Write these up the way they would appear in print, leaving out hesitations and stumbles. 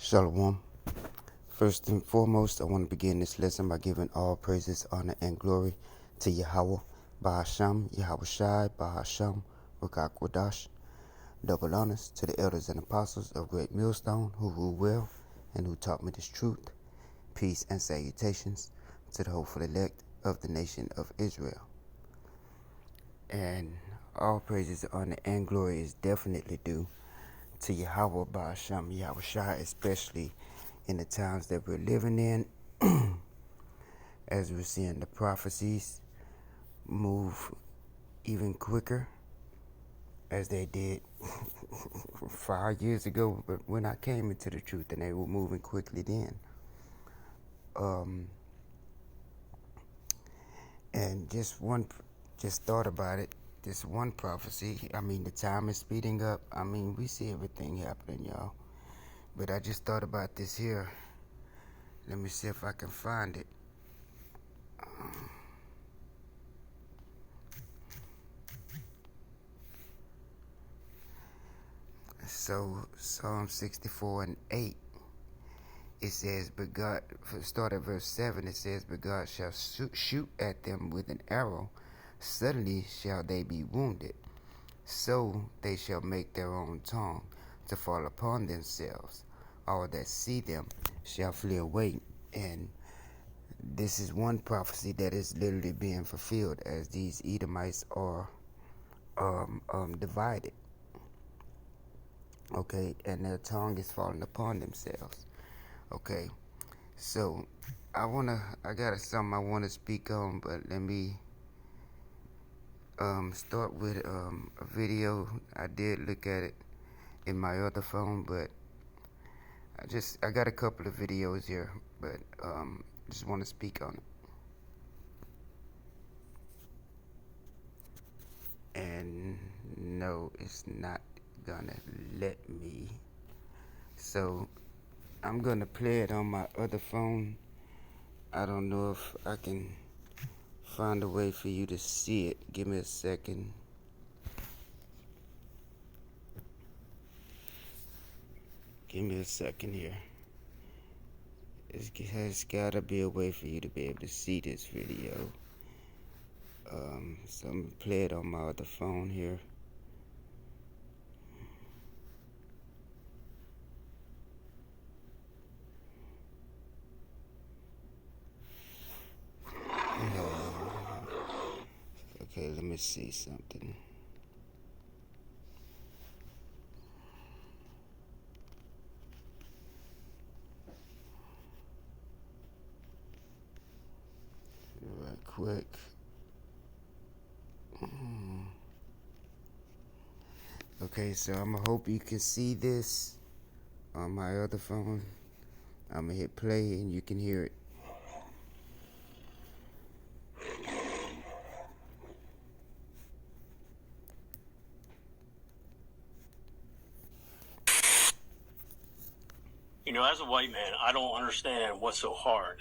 Shalom. First and foremost, I want to begin this lesson by giving all praises, honor, and glory to Yahweh, Bahasham, Yahawashi, Bahasham, Rakakwadash. Double honors to the elders and apostles of Great Millstone who rule well and who taught me this truth. Peace and salutations to the hopeful elect of the nation of Israel. And all praises, honor, and glory is definitely due to Yahweh, Bahasham, Yahawashi, especially in the times that we're living in, as we're seeing the prophecies move even quicker as they did 5 years ago, but when I came into the truth, and they were moving quickly then. And just thought about it, this one prophecy, the time is speeding up. We see everything happening, y'all. But I just thought about this here. Let me see if I can find it. So Psalm 64 and 8, it says, but God, start at verse 7, it says, but God shall shoot at them with an arrow, suddenly shall they be wounded. So they shall make their own tongue to fall upon themselves. All that see them shall flee away. And this is one prophecy that is literally being fulfilled as these Edomites are divided. Okay, and their tongue is falling upon themselves. Okay, so I got something I wanna speak on, but let me start with a video. I did look at it in my other phone, but I got a couple of videos here, but just want to speak on it. And no, it's not gonna let me. So I'm gonna play it on my other phone. I don't know if I can find a way for you to see it. Give me a second. Give me a second here. It has gotta be a way for you to be able to see this video. So I'm gonna play it on my other phone here. Okay, let me see something. Right quick. Okay, so I'm gonna hope you can see this on my other phone. I'm gonna hit play and you can hear it. You know, as a white man, I don't understand what's so hard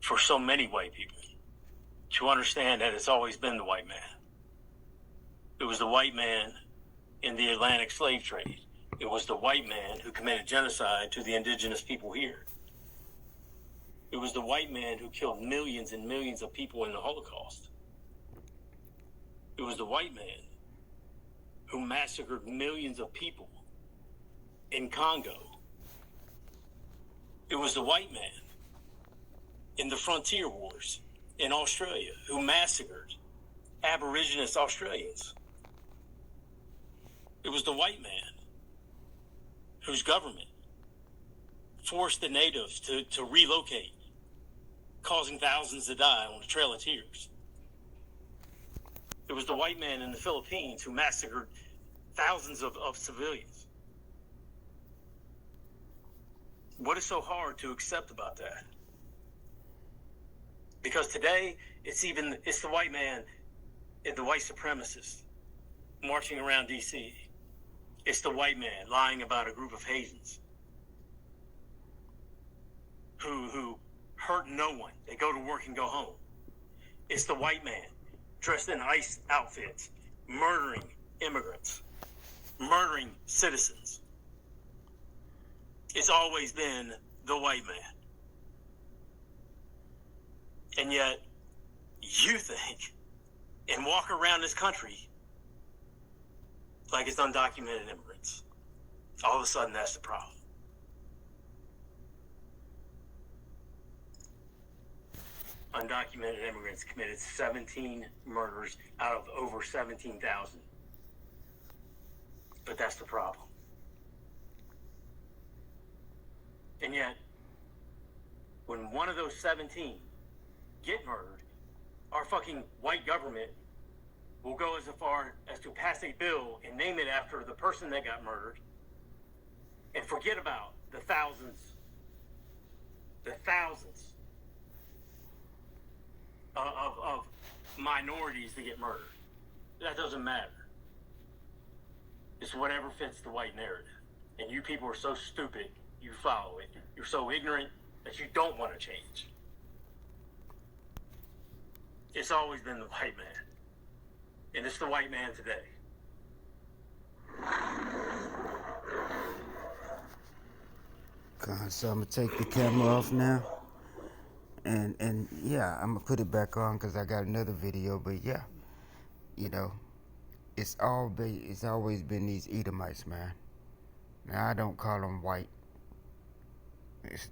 for so many white people to understand that it's always been the white man. It was the white man in the Atlantic slave trade. It was the white man who committed genocide to the indigenous people here. It was the white man who killed millions and millions of people in the Holocaust. It was the white man who massacred millions of people in Congo. It was the white man in the frontier wars in Australia who massacred Aboriginous Australians. It was the white man whose government forced the natives to relocate, causing thousands to die on the Trail of Tears. It was the white man in the Philippines who massacred thousands of civilians. What is so hard to accept about that? Because today, it's the white man, the white supremacist, marching around D.C. It's the white man lying about a group of Haitians who hurt no one. They go to work and go home. It's the white man dressed in ICE outfits, murdering immigrants, murdering citizens. It's always been the white man. And yet, you think and walk around this country like it's undocumented immigrants. All of a sudden, that's the problem. Undocumented immigrants committed 17 murders out of over 17,000. But that's the problem. And yet, when one of those 17 get murdered, our fucking white government will go as far as to pass a bill and name it after the person that got murdered and forget about the thousands of minorities that get murdered. That doesn't matter. It's whatever fits the white narrative. And you people are so stupid, you follow it. You're so ignorant that you don't want to change. It's always been the white man. And it's the white man today. So I'm gonna take the camera off now, and yeah, I'm gonna put it back on because I got another video. But yeah, you know, it's always been these Edomites, man. Now I don't call them white.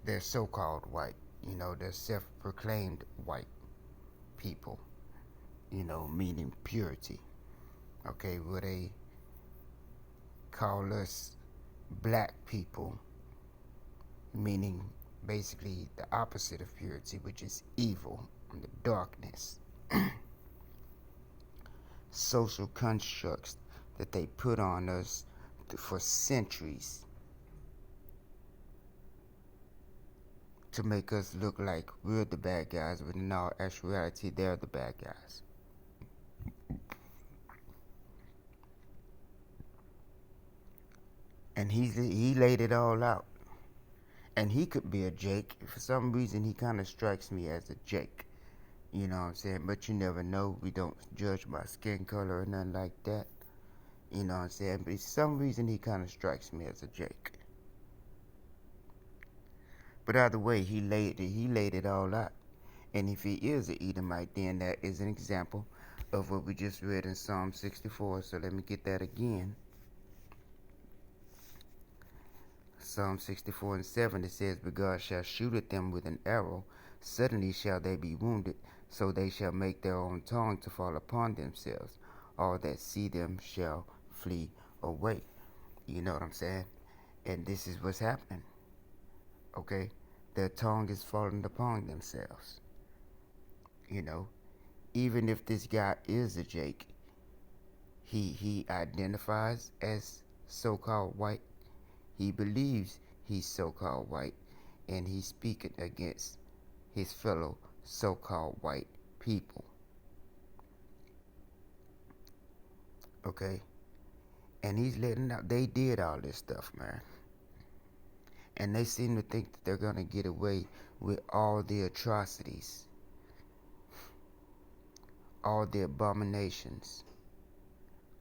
They're so-called white. You know, they're self-proclaimed white people. You know, meaning purity. Okay, where they call us black people, meaning basically the opposite of purity, which is evil and the darkness. Social constructs that they put on us for centuries to make us look like we're the bad guys, but in all actuality, they're the bad guys. And he laid it all out. And he could be a Jake. For some reason, he kind of strikes me as a Jake. You know what I'm saying? But you never know. We don't judge by skin color or nothing like that. You know what I'm saying? But for some reason, he kind of strikes me as a Jake. But either way, he laid it all out. And if he is an Edomite, then that is an example of what we just read in Psalm 64. So let me get that again. Psalm 64 and 7, it says, "But God shall shoot at them with an arrow, suddenly shall they be wounded, so they shall make their own tongue to fall upon themselves. All that see them shall flee away." You know what I'm saying? And this is what's happening. Okay? Their tongue is falling upon themselves. You know? Even if this guy is a Jake, he identifies as so-called white. He believes he's so-called white, and he's speaking against his fellow so-called white people. Okay? And he's letting out, they did all this stuff, man. And they seem to think that they're going to get away with all the atrocities, all the abominations,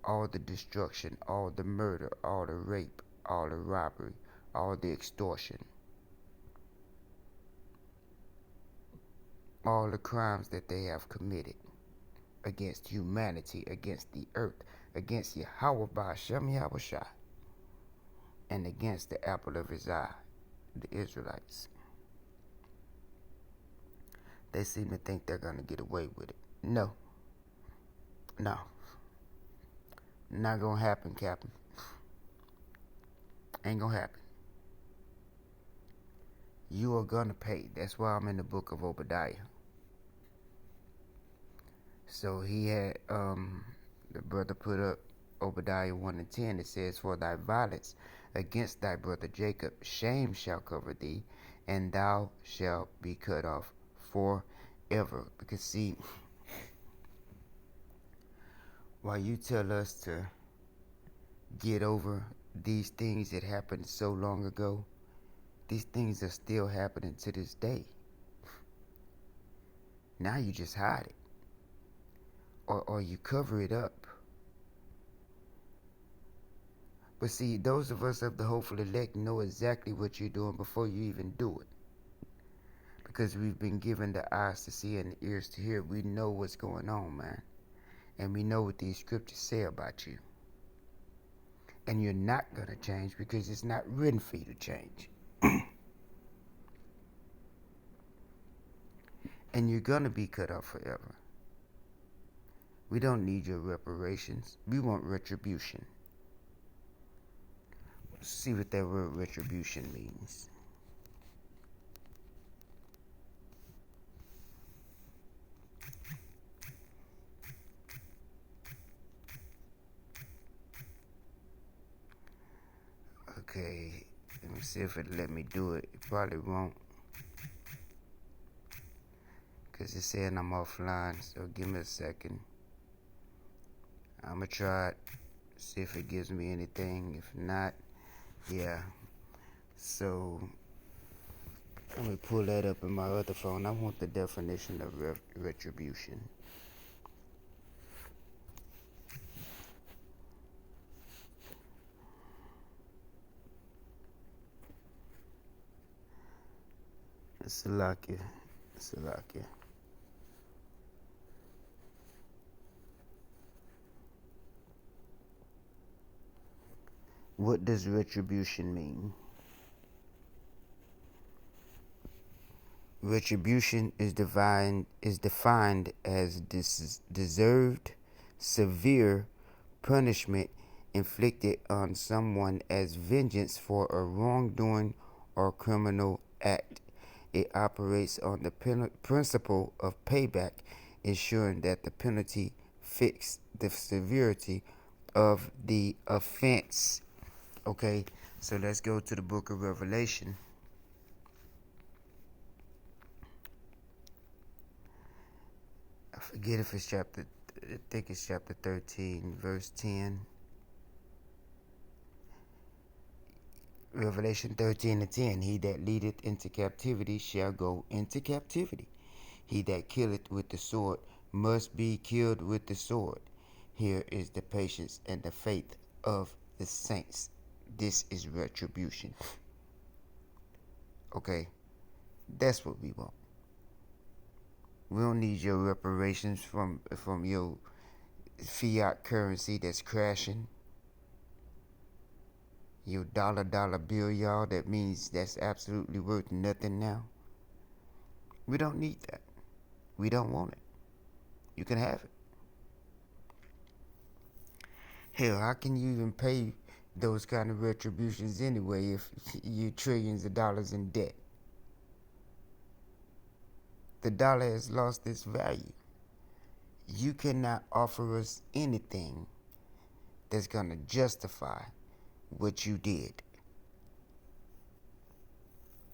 all the destruction, all the murder, all the rape, all the robbery, all the extortion, all the crimes that they have committed against humanity, against the earth, against Yahawashi, and against the apple of his eye, the Israelites. They seem to think they're going to get away with it. No. Not going to happen, Captain. Ain't gonna happen. You are gonna pay. That's why I'm in the book of Obadiah. So he had the brother put up Obadiah 1 and 10. It says, "For thy violence against thy brother Jacob, shame shall cover thee, and thou shalt be cut off forever." Because see, while you tell us to get over these things that happened so long ago, these things are still happening to this day. Now you just hide it, or you cover it up. But see, those of us of the hopeful elect know exactly what you're doing before you even do it. Because we've been given the eyes to see and the ears to hear. We know what's going on, man. And we know what these scriptures say about you. And you're not going to change because it's not written for you to change. And you're going to be cut off forever. We don't need your reparations. We want retribution. Let's see what that word retribution means. Okay, let me see if it let me do it. It probably won't. Because it's saying I'm offline, so give me a second. I'm going to try it, see if it gives me anything. If not, yeah. So, let me pull that up in my other phone. I want the definition of retribution. Salakia. What does retribution mean? Retribution is defined as deserved severe punishment inflicted on someone as vengeance for a wrongdoing or criminal act. It operates on the principle of payback, ensuring that the penalty fits the severity of the offense. Okay, so let's go to the book of Revelation. I forget if it's I think it's chapter 13, verse 10. Revelation 13 and 10. He that leadeth into captivity shall go into captivity. He that killeth with the sword must be killed with the sword. Here is the patience and the faith of the saints. This is retribution. Okay, that's what we want. We don't need your reparations from your fiat currency that's crashing. Your dollar bill, y'all, that means that's absolutely worth nothing now. We don't need that. We don't want it. You can have it. Hell, how can you even pay those kind of retributions anyway if you're trillions of dollars in debt? The dollar has lost its value. You cannot offer us anything that's going to justify what you did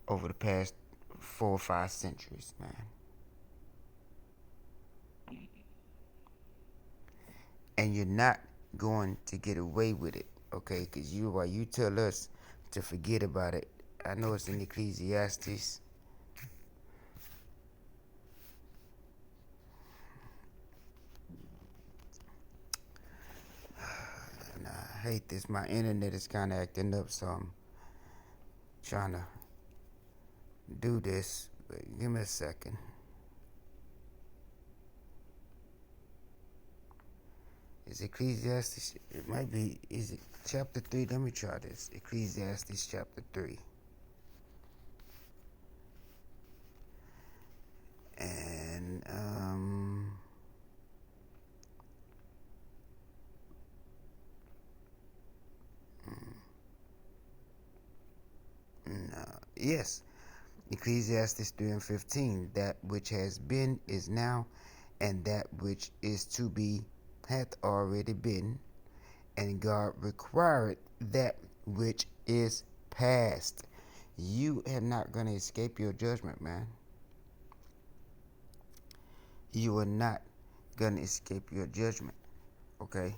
over the past 4 or 5 centuries, man. And you're not going to get away with it, okay? Because while you tell us to forget about it, I know it's in Ecclesiastes. And I hate this. My internet is kind of acting up, so I'm trying to do this. But give me a second. Is Ecclesiastes? It might be. Is it chapter 3? Let me try this. Ecclesiastes chapter 3. And yes, Ecclesiastes 3 and 15. That which has been is now, and that which is to be hath already been, and God required that which is past. You are not going to escape your judgment, man. You are not going to escape your judgment, okay?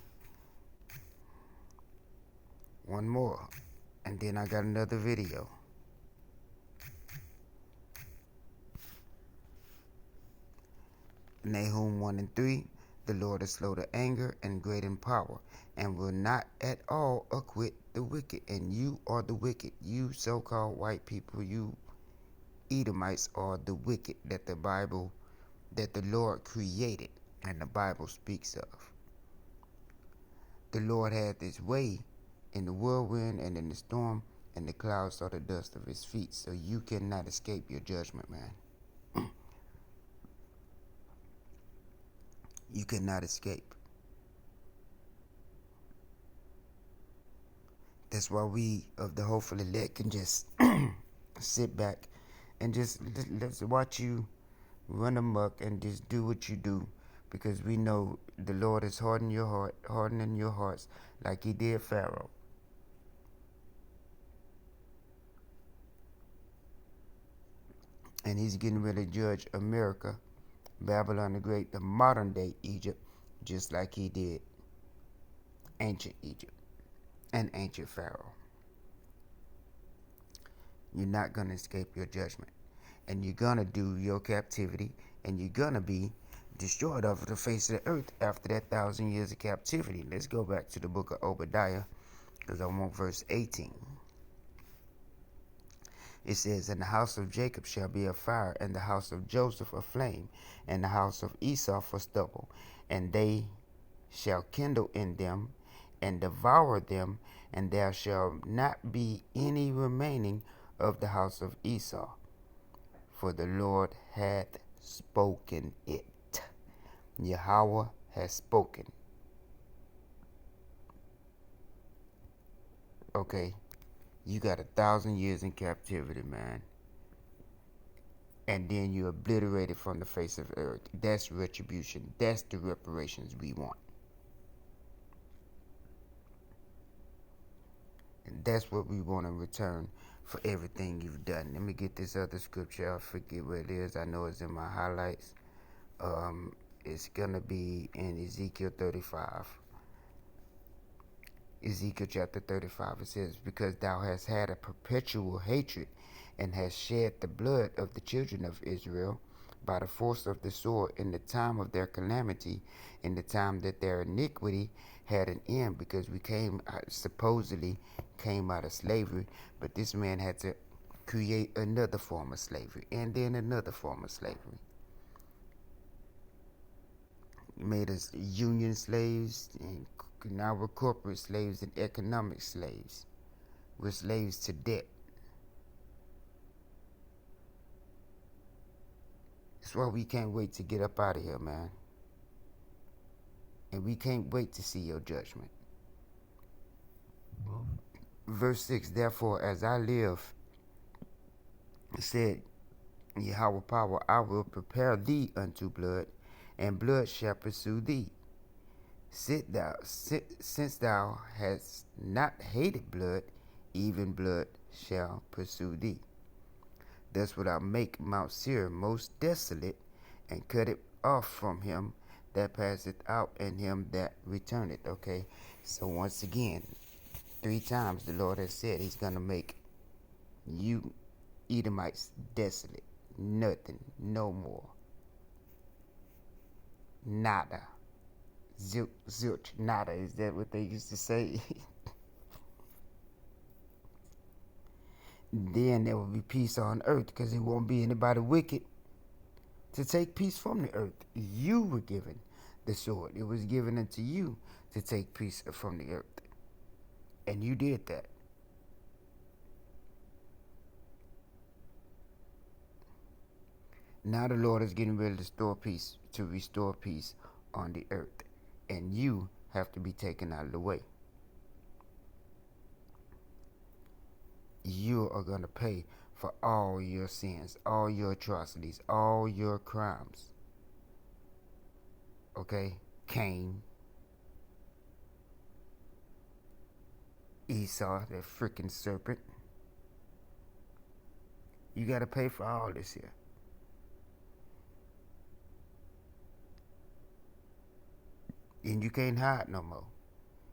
One more, and then I got another video. Nahum 1 and 3. The Lord is slow to anger and great in power, and will not at all acquit the wicked. And you are the wicked. You so-called white people, you Edomites are the wicked that the Lord created and the Bible speaks of. The Lord hath his way in the whirlwind and in the storm, and the clouds are the dust of his feet. So you cannot escape your judgment, man. You cannot escape. That's why we of the hopeful elect can just sit back and just let's watch you run amok and just do what you do, because we know the Lord is hardening your hearts like he did Pharaoh. And he's getting ready to judge America, Babylon the Great, the modern day Egypt, just like he did ancient Egypt and ancient Pharaoh. You're not going to escape your judgment. And you're going to do your captivity, and you're going to be destroyed off of the face of the earth after that 1,000 years of captivity. Let's go back to the book of Obadiah, because I want verse 18. It says, and the house of Jacob shall be a fire, and the house of Joseph a flame, and the house of Esau for stubble. And they shall kindle in them, and devour them, and there shall not be any remaining of the house of Esau. For the Lord hath spoken it. Yahweh has spoken. Okay, you got 1,000 years in captivity, man. And then you're obliterated from the face of the earth. That's retribution. That's the reparations we want. And that's what we want in return for everything you've done. Let me get this other scripture. I forget what it is. I know it's in my highlights. It's going to be in Ezekiel 35. Ezekiel chapter 35. It says, because thou hast had a perpetual hatred, and hast shed the blood of the children of Israel by the force of the sword in the time of their calamity, in the time that their iniquity had an end, because we supposedly came out of slavery, but this man had to create another form of slavery, and then another form of slavery. He made us union slaves, and now we're corporate slaves and economic slaves. We're slaves to debt. That's why we can't wait to get up out of here, man. And we can't wait to see your judgment. Verse 6, therefore, as I live, said Yahweh power, I will prepare thee unto blood, and blood shall pursue thee. Since thou hast not hated blood, even blood shall pursue thee. Thus will I make Mount Seir most desolate, and cut it off from him that passeth out, and him that returneth. Okay, so once again, 3 times the Lord has said he's going to make you Edomites desolate. Nothing, no more. Nada. Zilch, nada. Is that what they used to say? Then there will be peace on earth, because there won't be anybody wicked to take peace from the earth. You were given the sword. It was given unto you to take peace from the earth. And you did that. Now the Lord is getting ready to restore peace on the earth. And you have to be taken out of the way. You are going to pay for all your sins, all your atrocities, all your crimes. Okay? Cain, Esau, that freaking serpent. You got to pay for all this here. And you can't hide no more.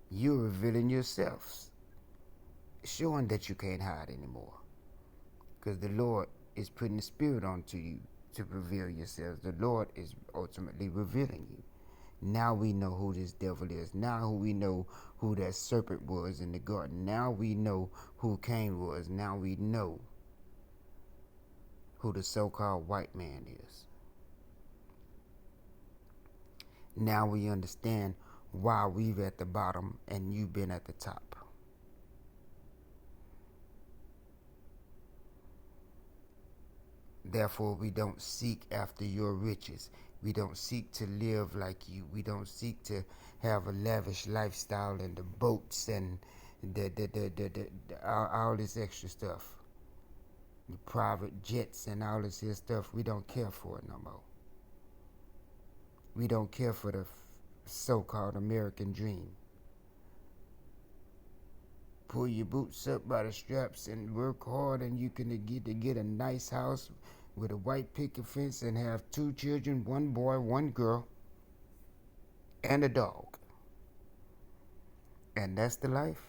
You're revealing yourselves, showing that you can't hide anymore, because the Lord is putting the Spirit onto you to reveal yourselves. The Lord is ultimately revealing you. Now we know who this devil is. Now we know who that serpent was in the garden. Now we know who Cain was. Now we know who the so-called white man is. Now we understand why we've at the bottom and you've been at the top. Therefore, we don't seek after your riches. We don't seek to live like you. We don't seek to have a lavish lifestyle and the boats and all this extra stuff. The private jets and all this here stuff. We don't care for it no more. We don't care for the so-called American dream. Pull your boots up by the straps and work hard, and you can get a nice house with a white picket fence and have 2 children, 1 boy, 1 girl, and a dog. And that's the life?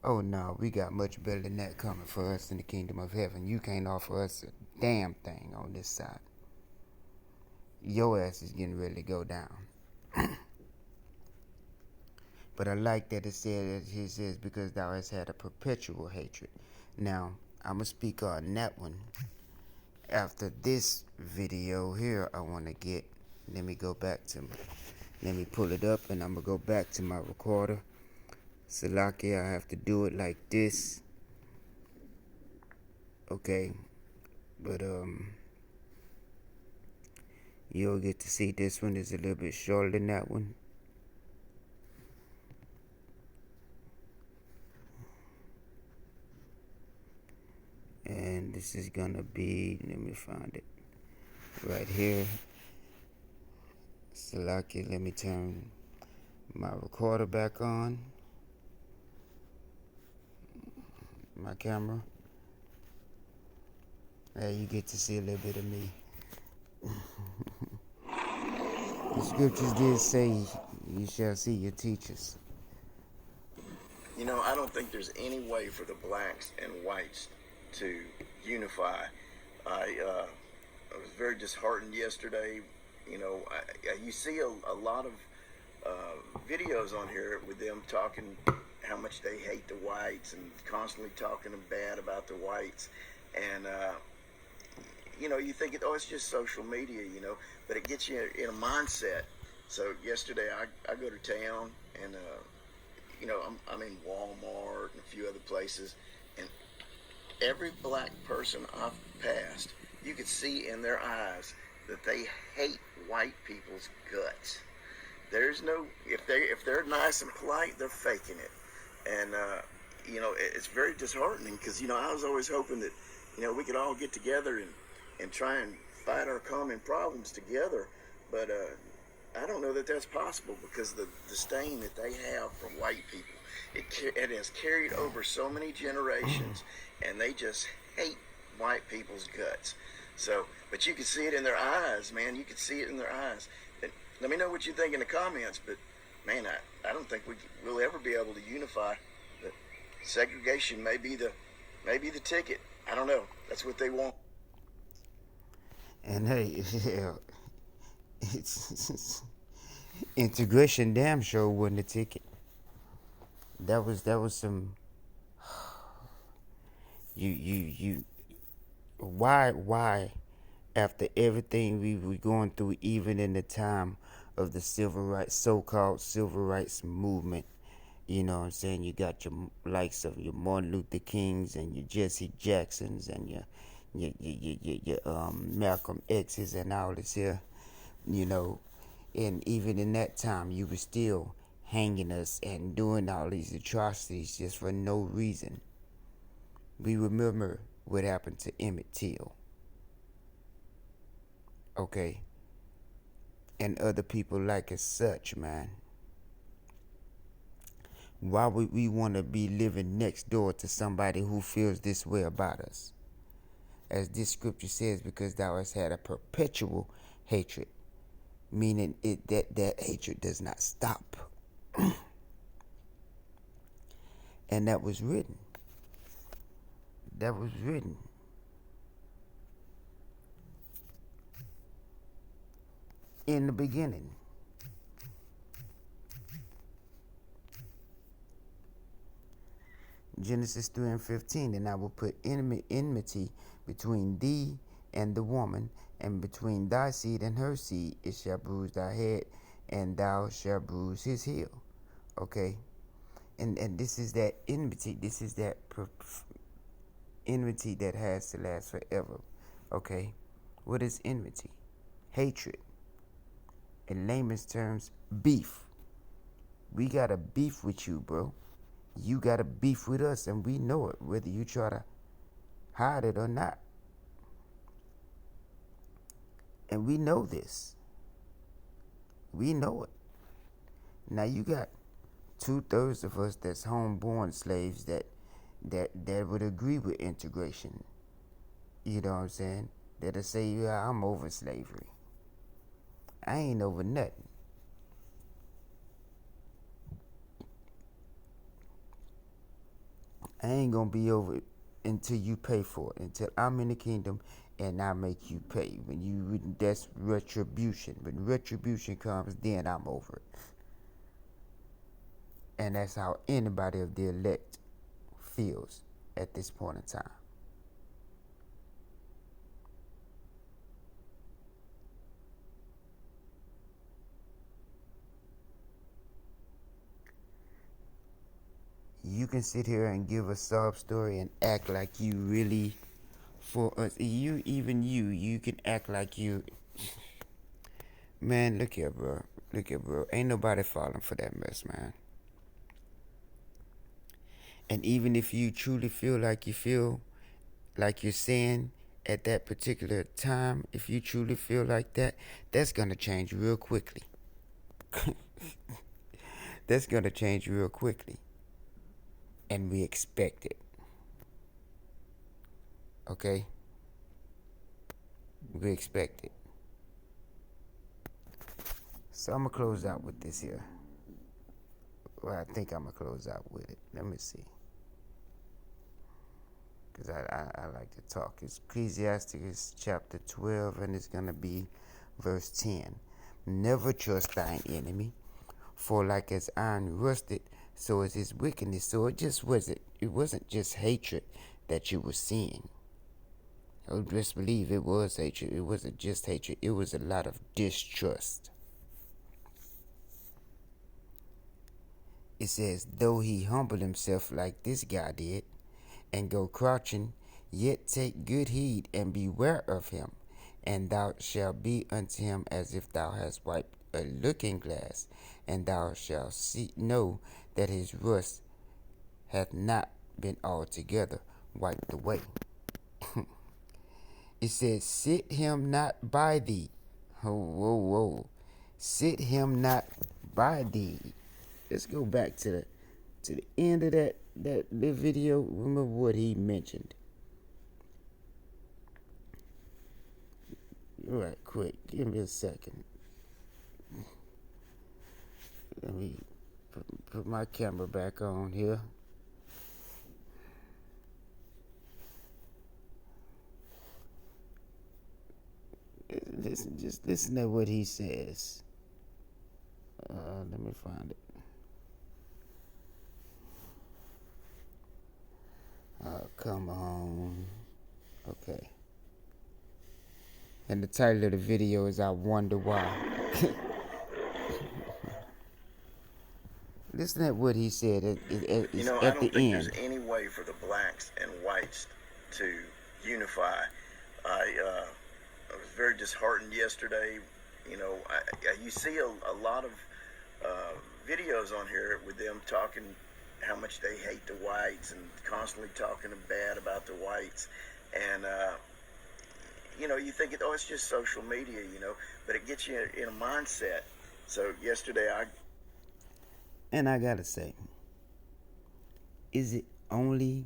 Oh no, we got much better than that coming for us in the kingdom of heaven. You can't offer us a damn thing on this side. Your ass is getting ready to go down. But I like that it says, because thou hast had a perpetual hatred. Now, I'm going to speak on that one. After this video here, I want to get, let me pull it up, and I'm going to go back to my recorder. Salaki, I have to do it like this. Okay. But, you'll get to see this one is a little bit shorter than that one. And this is gonna be, let me find it right here. Salaki, let me turn my recorder back on. My camera. There you get to see a little bit of me. The scriptures did say, you shall see your teachers. You know, I don't think there's any way for the blacks and whites to unify. I was very disheartened yesterday. You know, you see a lot of videos on here with them talking how much they hate the whites and constantly talking bad about the whites. And, you know, you think, it's just social media, you know, but it gets you in a mindset. So yesterday I go to town and, you know, I'm in Walmart and a few other places, and every black person I've passed, you could see in their eyes that they hate white people's guts. There's no, if they're nice and polite, they're faking it. And, you know, it's very disheartening because, you know, I was always hoping that, you know, we could all get together and try and fight our common problems together. But I don't know that that's possible because the disdain that they have for white people, it has carried over so many generations, and they just hate white people's guts. So, but you can see it in their eyes, man. You can see it in their eyes. And let me know what you think in the comments. But man, I don't think we'll ever be able to unify. But segregation may be the ticket. I don't know. That's what they want. And hey, yeah, it's integration damn sure wasn't a ticket. That was some why after everything we were going through, even in the time of the so-called civil rights movement, you know what I'm saying, you got your likes of your Martin Luther Kings and your Jesse Jacksons and your Malcolm X's and all this here, you know, and even in that time you were still hanging us and doing all these atrocities just for no reason. We remember what happened to Emmett Till, okay, and other people like as such, man. Why would we want to be living next door to somebody who feels this way about us? As this scripture says, because thou hast had a perpetual hatred, meaning that hatred does not stop. And that was written. That was written. In the beginning. Genesis 3 and 15, and I will put enmity between thee and the woman, and between thy seed and her seed. It shall bruise thy head, and thou shalt bruise his heel. Okay? And this is that enmity. This is that enmity that has to last forever. Okay? What is enmity? Hatred. In layman's terms, beef. We got a beef with you, bro. You got a beef with us, and we know it, whether you try to hide it or not. And we know this. We know it. Now you got 2/3 of us that's homeborn slaves that would agree with integration. You know what I'm saying? That'll say, yeah, I'm over slavery. I ain't over nothing. I ain't gonna be over it until you pay for it. Until I'm in the kingdom and I make you pay. That's retribution. When retribution comes, then I'm over it. And that's how anybody of the elect feels at this point in time. You can sit here and give a sob story and act like you really for us. You can act like you. Man, look here, bro. Ain't nobody falling for that mess, man. And even if you truly feel like you're saying at that particular time, if you truly feel like that, that's gonna change real quickly. That's gonna change real quickly. And we expect it. Okay? We expect it. So I'm gonna close out with this here. Well, I think I'm gonna close out with it. Let me see. Because I like to talk. It's Ecclesiastes chapter 12, and it's gonna be verse 10. Never trust thine enemy, for like as iron rusted, so is his wickedness. So it wasn't just hatred that you were seeing. Oh, just believe it was hatred. It wasn't just hatred. It was a lot of distrust. It says, though he humble himself like this guy did, and go crouching, yet take good heed and beware of him, and thou shalt be unto him as if thou hast wiped a looking glass, and thou shalt know that his rust hath not been altogether wiped away. It says, sit him not by thee. Whoa. Sit him not by thee. Let's go back to the end of that video. Remember what he mentioned. All right, quick. Give me a second. Let me put my camera back on here. Just listen to what he says. Let me find it. Come on. Okay. And the title of the video is I Wonder Why. Listen to what he said at I the don't think end. there's any way for the blacks and whites to unify. I was very disheartened yesterday. You see a lot of videos on here with them talking how much they hate the whites and constantly talking bad about the whites. And, you think, it's just social media, but it gets you in a mindset. So yesterday I gotta say, is it only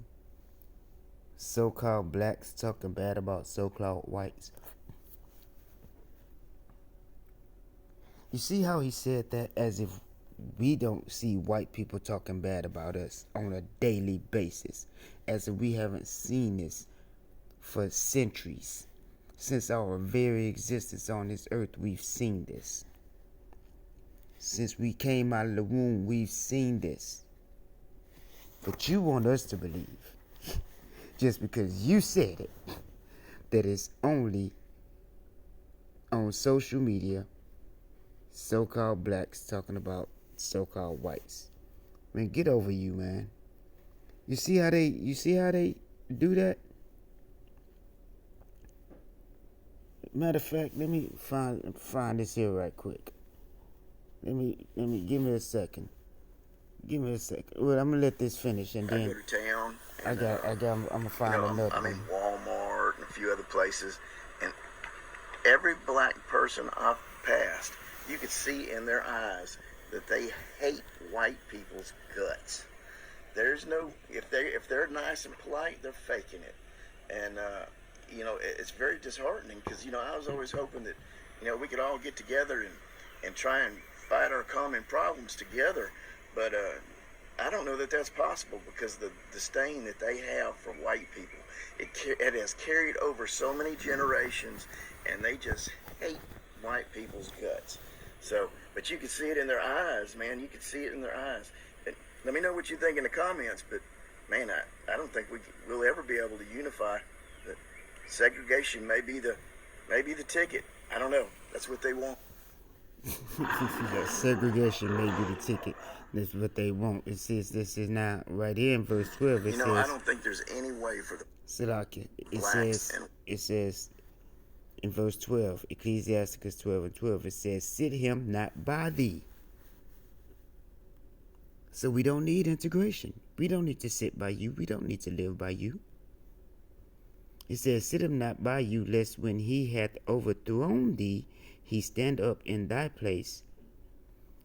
so-called blacks talking bad about so-called whites? You see how he said that as if we don't see white people talking bad about us on a daily basis, as if we haven't seen this for centuries. Since our very existence on this earth, we've seen this. Since we came out of the womb, we've seen this. But you want us to believe, just because you said it, that it's only on social media, so-called blacks talking about so-called whites. Man, get over you, man. You see how they do that? Matter of fact, let me find this here right quick. Let me give me a second. Give me a second. Well, I'm gonna let this finish and then I go to town. And, I'm gonna find another I'm one. in Walmart and a few other places, and every black person I've passed, you could see in their eyes that they hate white people's guts. There's no, if they're nice and polite, they're faking it, and it's very disheartening because I was always hoping that we could all get together and try and fight our common problems together, but I don't know that that's possible because the disdain that they have for white people, it has carried over so many generations, and they just hate white people's guts. So, but you can see it in their eyes, man. You can see it in their eyes. And let me know what you think in the comments. But man, I don't think we'll ever be able to unify. But segregation may be the ticket. I don't know. That's what they want. Yeah, segregation may be the ticket. That's what they want. It says this is now right here in verse 12. It says, I don't think there's any way for the Salakia. It blacks says in verse 12, Ecclesiasticus 12:12, it says, sit him not by thee. So we don't need integration. We don't need to sit by you. We don't need to live by you. It says, sit him not by you, lest when he hath overthrown thee, he stand up in thy place.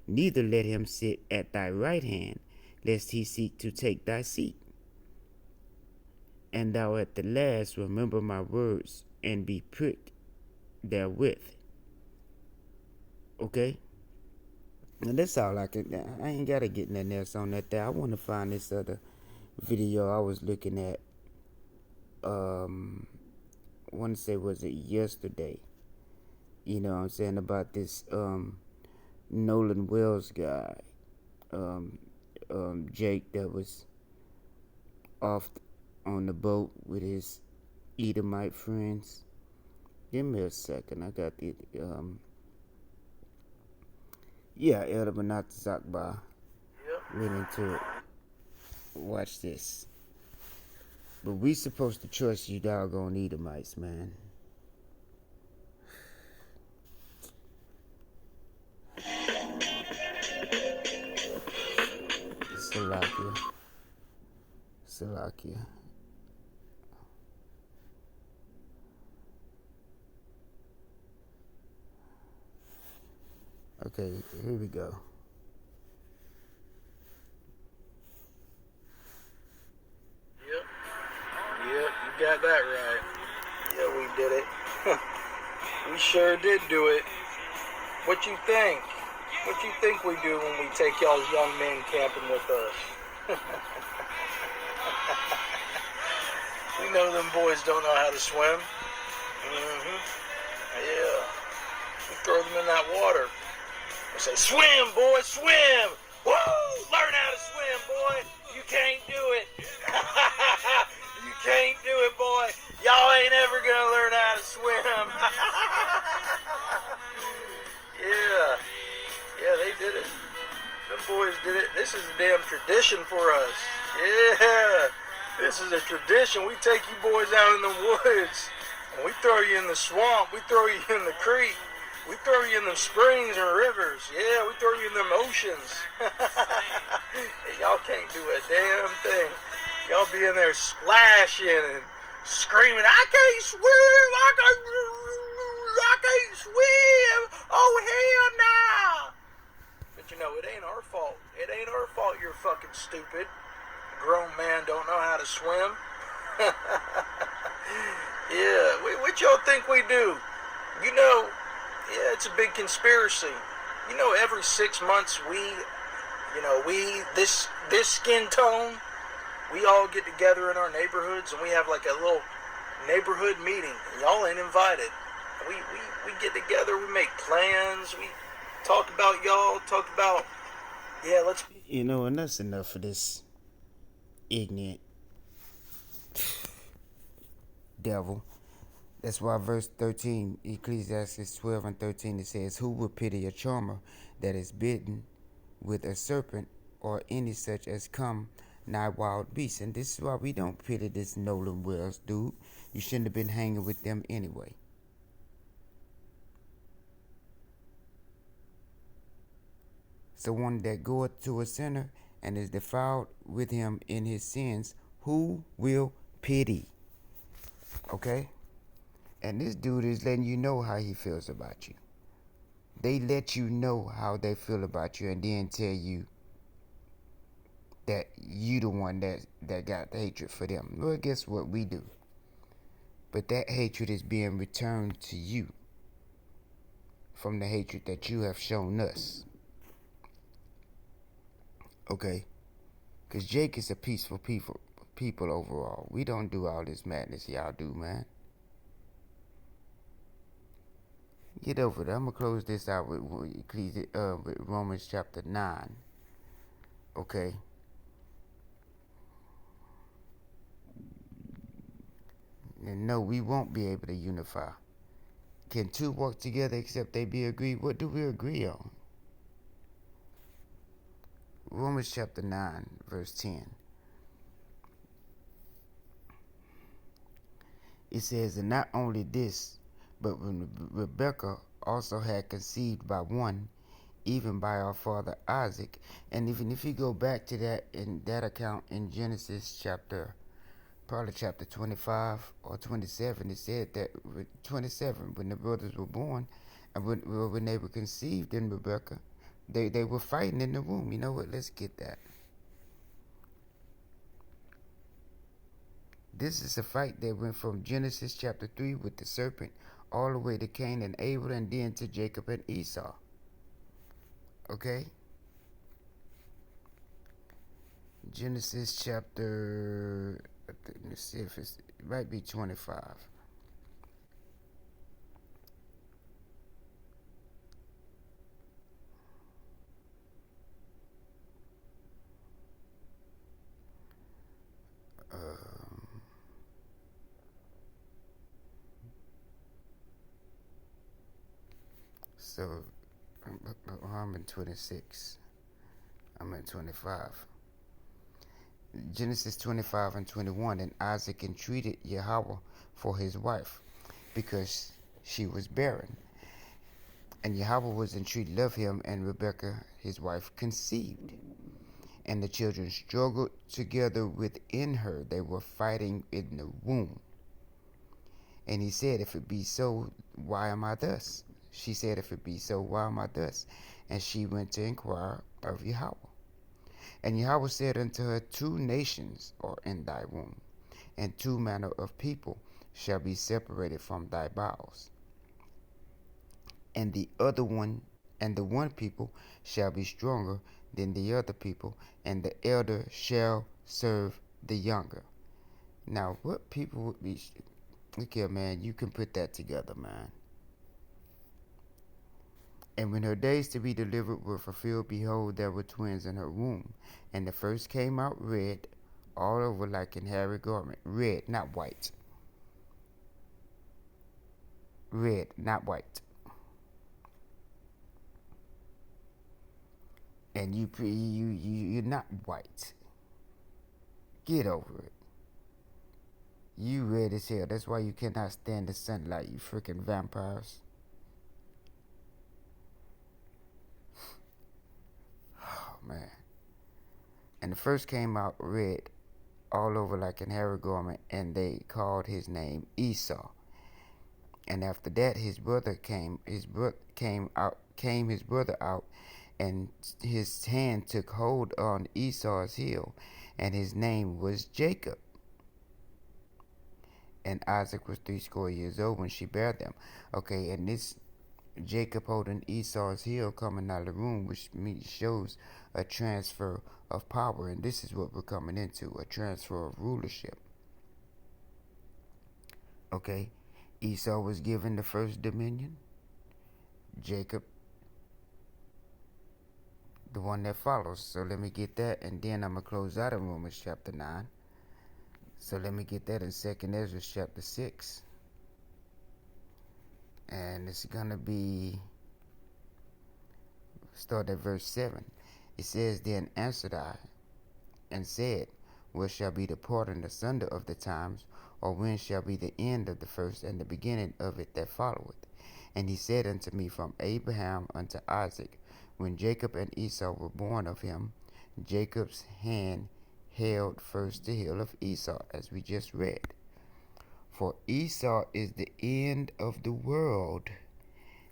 Neither let him sit at thy right hand, lest he seek to take thy seat. And thou at the last remember my words, and be pricked therewith. Okay? And that's all I can. I ain't gotta get nothing else on that there. I want to find this other video I was looking at. I want to say, was it yesterday? You know what I'm saying, about this Nolan Wells guy, Jake, that was off on the boat with his Edomite friends. Give me a second. I got the Elder Benat Zakba. Went into it. Watch this. But we supposed to trust you doggone Edomites, man. Salakia. Okay, here we go. Yep, you got that right. Yeah, we did it. We sure did do it. What you think? What you think we do when we take y'all's young men camping with us? We know them boys don't know how to swim. Yeah. We throw them in that water. We say, swim, boy, swim! Woo! Learn how to swim, boy! You can't do it! You can't do it, boy! Y'all ain't ever gonna learn how to swim! Yeah, they did it. Them boys did it. This is a damn tradition for us. Yeah! This is a tradition. We take you boys out in the woods, and we throw you in the swamp, we throw you in the creek, we throw you in the springs and rivers. Yeah, we throw you in them oceans. Hey, y'all can't do a damn thing. Y'all be in there splashing and screaming, I can't swim, I can't swim, oh hell nah. But it ain't our fault. It ain't our fault you're fucking stupid. Grown man don't know how to swim. Yeah, what y'all think we do? Yeah, it's a big conspiracy. Every 6 months this skin tone, we all get together in our neighborhoods and we have like a little neighborhood meeting. Y'all ain't invited. We get together, we make plans, we talk about y'all, let's... And that's enough of this ignorant devil. That's why verse 13, Ecclesiastes 12 and 13, it says, who will pity a charmer that is bitten with a serpent, or any such as come nigh wild beasts? And this is why we don't pity this Nolan Wells dude. You shouldn't have been hanging with them anyway. So one that goeth to a sinner and is defiled with him in his sins, who will pity? Okay? And this dude is letting you know how he feels about you. They let you know how they feel about you and then tell you that you the one that got the hatred for them. Well, guess what we do? But that hatred is being returned to you from the hatred that you have shown us. Okay? Because Jake is a peaceful people overall. We don't do all this madness y'all do, man. Get over it. I'm going to close this out with Romans chapter 9. Okay? And no, we won't be able to unify. Can two walk together except they be agreed? What do we agree on? Romans chapter 9, verse 10. It says, and not only this, but when Rebekah also had conceived by one, even by our father Isaac. And even if you go back to that in that account in Genesis probably chapter 25 or 27, it said that 27, when the brothers were born, and when they were conceived in Rebekah, they were fighting in the womb. You know what? Let's get that. This is a fight that went from Genesis chapter 3 with the serpent all the way to Cain and Abel, and then to Jacob and Esau. Okay? Genesis chapter, let's see if it might be 25. So, I'm in 26. I'm at 25. Genesis 25 and 21. And Isaac entreated Yahweh for his wife, because she was barren. And Yahweh was entreated of him, and Rebekah his wife conceived. And the children struggled together within her. They were fighting in the womb. And he said, if it be so, why am I thus? She said, if it be so, why am I thus? And she went to inquire of Yahweh. And Yahweh said unto her, 2 nations are in thy womb, and 2 manner of people shall be separated from thy bowels. And the one people shall be stronger than the other people, and the elder shall serve the younger. Now, what people would be... Look here, man, you can put that together, man. And when her days to be delivered were fulfilled, behold, there were twins in her womb. And the first came out red, all over like an hairy garment. Red, not white. Red, not white. And you're not white. Get over it. You red as hell. That's why you cannot stand the sunlight, you freaking vampires. Man. And the first came out red, all over like an hairy garment, and they called his name Esau. And after that, his brother came his brother out, and his hand took hold on Esau's heel, and his name was Jacob. And Isaac was 80 years old when she bare them. Okay, and this Jacob holding Esau's heel coming out of the room, which shows a transfer of power. And this is what we're coming into, a transfer of rulership. Okay, Esau was given the first dominion, Jacob the one that follows. So let me get that, and then I'm going to close out in Romans chapter 9. So let me get that in 2nd Ezra chapter 6. And it's going to be, start at verse 7. It says, Then answered I, and said, What shall be the parting asunder of the times, or when shall be the end of the first and the beginning of it that followeth? And he said unto me, From Abraham unto Isaac, when Jacob and Esau were born of him, Jacob's hand held first the heel of Esau, as we just read. For Esau is the end of the world,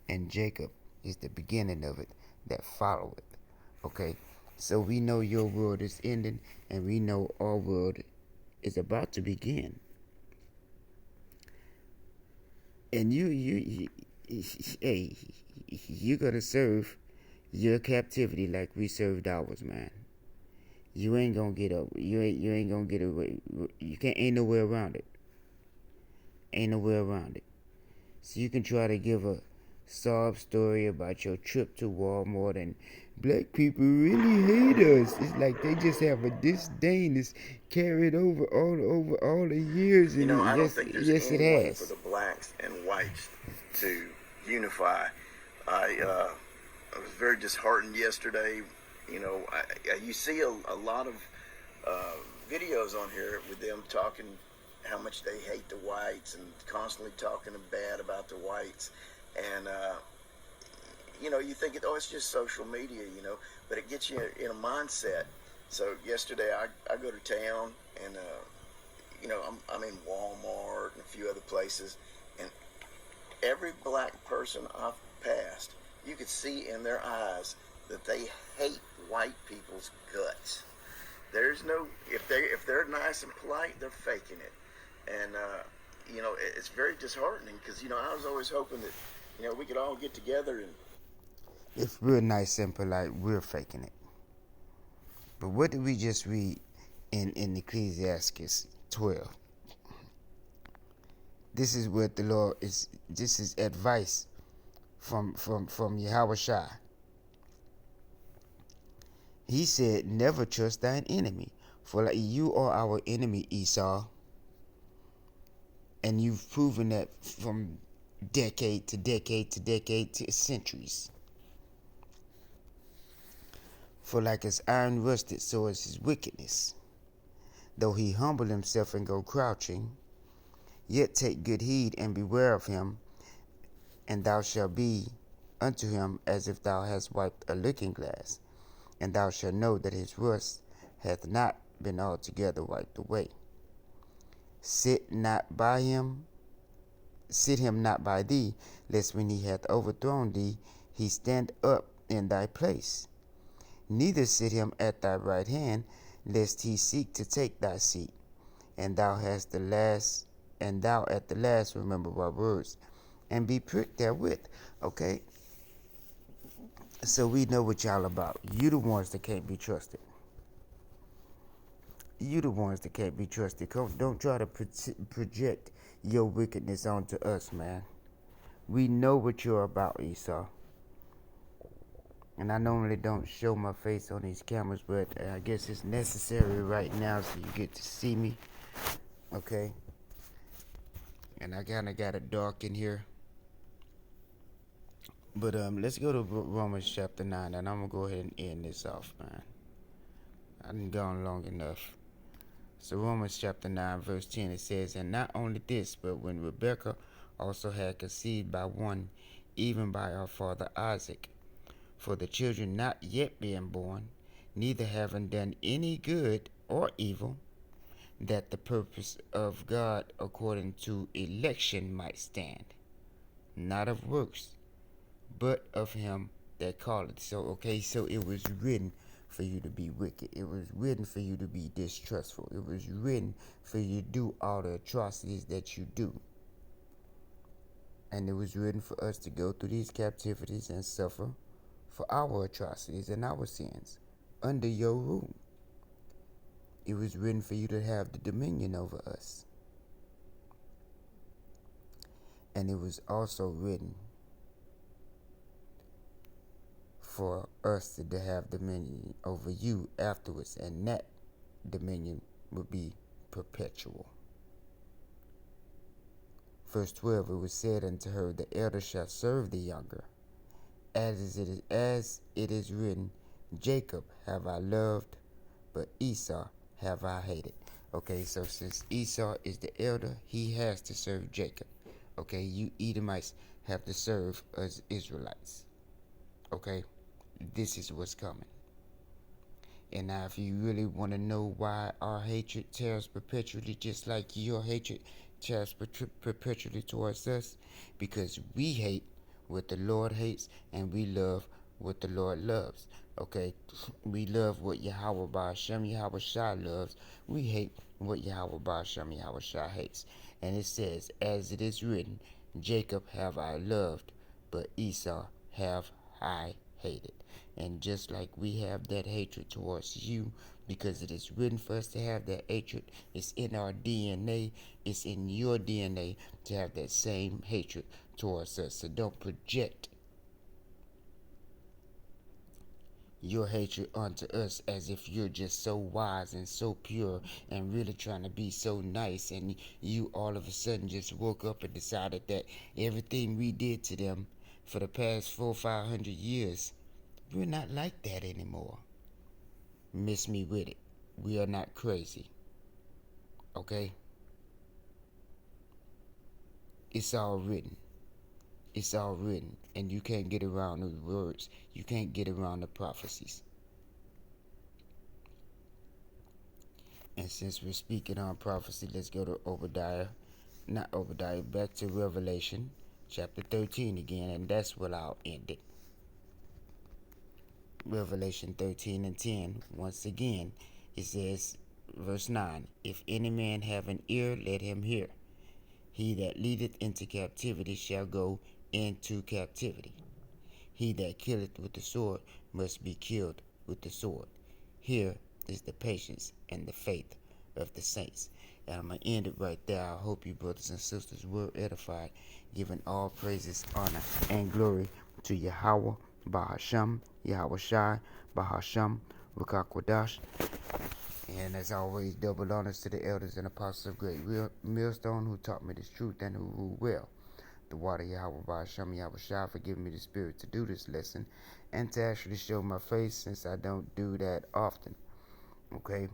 and Jacob is the beginning of it that followeth. Okay, so we know your world is ending, and we know our world is about to begin. And hey, you're gonna serve your captivity like we served ours, man. You ain't gonna get up. You ain't gonna get away. You can't. Ain't nowhere around it. Ain't nowhere around it. So you can try to give a sob story about your trip to Walmart, and black people really hate us. It's like they just have a disdain that's carried over all the years. You know, I don't yes, think there's yes, any it way has. for the blacks and whites to unify. I was very disheartened yesterday. You know, you see a lot of videos on here with them talking how much they hate the whites and constantly talking bad about the whites. And, you know, you think, it's just social media, you know, but it gets you in a mindset. So yesterday I go to town, and, you know, I'm in Walmart and a few other places, and every black person I've passed, you could see in their eyes that they hate white people's guts. There's no, if they're nice and polite, they're faking it. And, you know, it's very disheartening, because, you know, I was always hoping that, you know, we could all get together and... If we're nice and polite, we're faking it. But what did we just read in Ecclesiastes 12? This is what the Lord is, this is advice from Yahawashi. He said, Never trust thine enemy, for like you are our enemy, Esau. And you've proven that from decade to decade to decade to centuries. For like as iron rusted, so is his wickedness. Though he humble himself and go crouching, yet take good heed and beware of him, and thou shalt be unto him as if thou hast wiped a looking glass, and thou shalt know that his rust hath not been altogether wiped away. Sit him not by thee, lest when he hath overthrown thee, he stand up in thy place. Neither sit him at thy right hand, lest he seek to take thy seat. And thou at the last remember my words, and be pricked therewith. Okay? So we know what y'all about. You the ones that can't be trusted. You the ones that can't be trusted. Don't try to project your wickedness onto us, man. We know what you're about, Esau. And I normally don't show my face on these cameras, but I guess it's necessary right now so you get to see me. Okay? And I kind of got it dark in here. But let's go to Romans chapter 9, and I'm going to go ahead and end this off, man. I done gone long enough. So Romans chapter 9 verse 10, it says, And not only this, but when Rebekah also had conceived by one, even by our father Isaac, for the children not yet being born, neither having done any good or evil, that the purpose of God according to election might stand, not of works, but of him that called it. So it was written for you to be wicked. It was written for you to be distrustful. It was written for you to do all the atrocities that you do. And it was written for us to go through these captivities and suffer for our atrocities and our sins under your rule. It was written for you to have the dominion over us. And it was also written for us to have dominion over you afterwards, and that dominion will be perpetual. Verse 12, it was said unto her, the elder shall serve the younger. As it is written, Jacob have I loved, but Esau have I hated. Okay, so since Esau is the elder, he has to serve Jacob. Okay, you Edomites have to serve as Israelites. Okay, this is what's coming. And now if you really want to know why our hatred tears perpetually, just like your hatred tears perpetually towards us, because we hate what the Lord hates, and we love what the Lord loves. Okay, we love what Yahweh Ba'ashem Yahawashi loves. We hate what Yahweh Ba'ashem Yahawashi hates. And it says, as it is written, Jacob have I loved, but Esau have I hated. And just like we have that hatred towards you, because it is written for us to have that hatred, it's in our DNA, it's in your DNA to have that same hatred towards us. So don't project your hatred onto us as if you're just so wise and so pure and really trying to be so nice, and you all of a sudden just woke up and decided that everything we did to them for the past 400-500 years, we're not like that anymore. Miss me with it. We are not crazy. Okay? It's all written. It's all written. And you can't get around the words. You can't get around the prophecies. And since we're speaking on prophecy, let's go to back to Revelation chapter 13 again. And that's where I'll end it. Revelation 13 and 10. Once again, it says, verse 9, if any man have an ear, let him hear. He that leadeth into captivity shall go into captivity. He that killeth with the sword must be killed with the sword. Here is the patience and the faith of the saints. And I'm going to end it right there. I hope you brothers and sisters were edified, giving all praises, honor, and glory to Yahweh, Bahasham, Yahawashi, Bahasham, Rukakwadash. And as always, double honors to the elders and apostles of Great Millstone who taught me this truth and who rule well. The water Yahweh Bahasham Yahawashi for giving me the spirit to do this lesson and to actually show my face, since I don't do that often. Okay?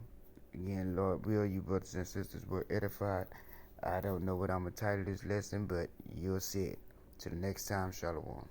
Again, Lord will, you brothers and sisters were edified. I don't know what I'm going to title this lesson, but you'll see it. Till the next time, Shalom.